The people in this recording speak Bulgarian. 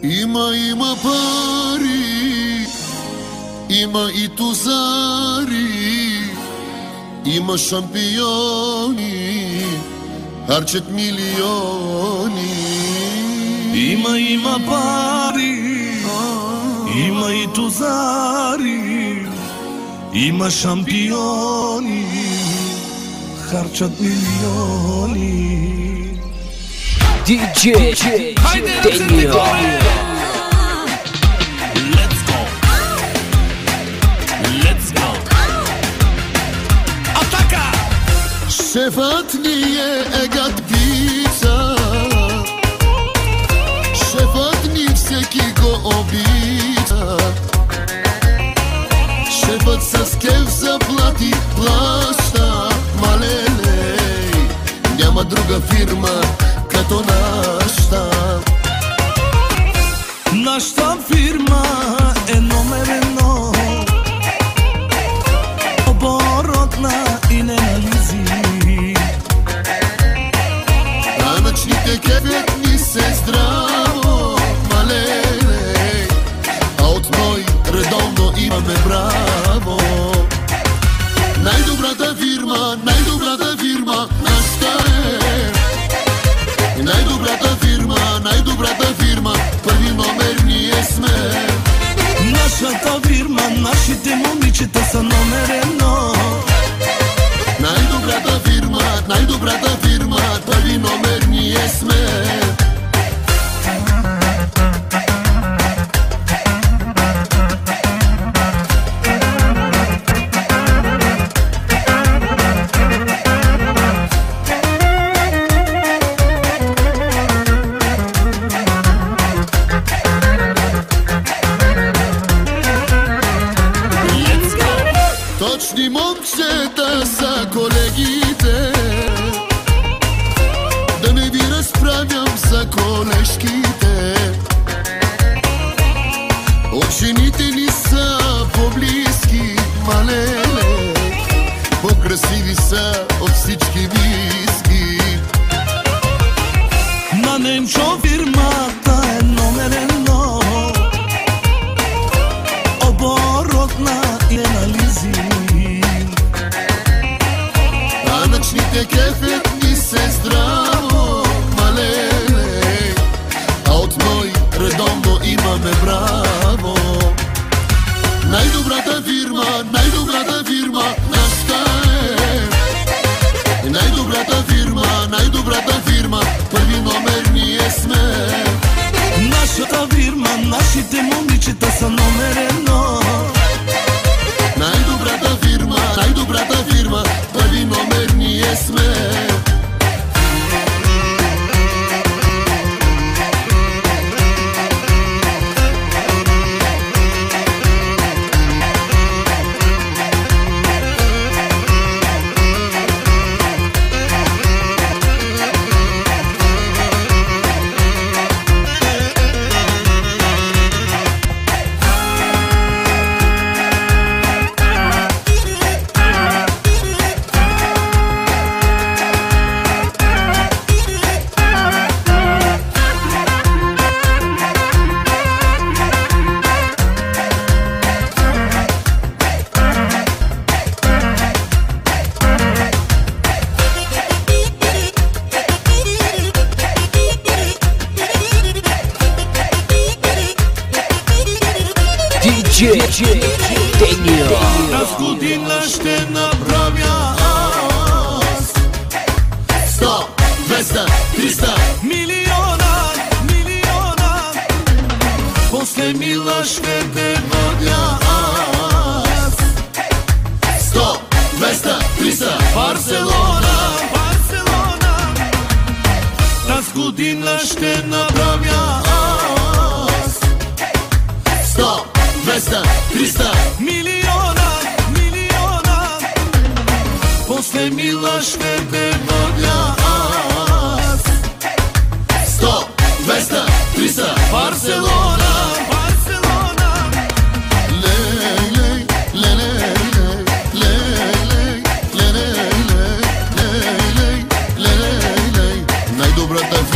Има пари, има и тузари, има шампиони, харчат милиони. Има пари, има и тузари, има шампиони, харчат милиони. DJ Denio. Шефът ни е гадкица, шефът ни всеки го обича. Шефът с кеф заплати плаща, малелей, няма друга фирма като нашата. Нашата фирма е номер едно, оборотна и ненализи. Данъчните кефят ни се здраво, малелей, а от ной редовно имаме браво. Най-добрата фирма, нашата е. Най-добрата фирма, първи номер ние сме. Нашата фирма, нашите момичета са номер едно. Най-добрата фирма, първи номер ние сме. Точни момчета са колегите, да не ви разправям за колежките. Учените ни са по-близки, малеле, по-красиви са от всички виски. На Немчо фирмата е номер едно, оборотна и анализи. Данъчните кефят ни се здраво, малеле, а от ной редовно имаме браво. Най-добрата фирма, нашата е. Най-добрата фирма, първи номер ние сме. Нашата фирма, нашите момичета са номер едно. Най-добрата фирма, първи номер ние сме. Денio. Тази година ще направя аз 100, 200, 300 милиона. После мила ще те водя аз 100, 200, 300 Барселона. Тази година ще направя аз 100, 200, 300 милиона. После мила ще те водя аз 100, 200, 300 Барселона. Лей, добрата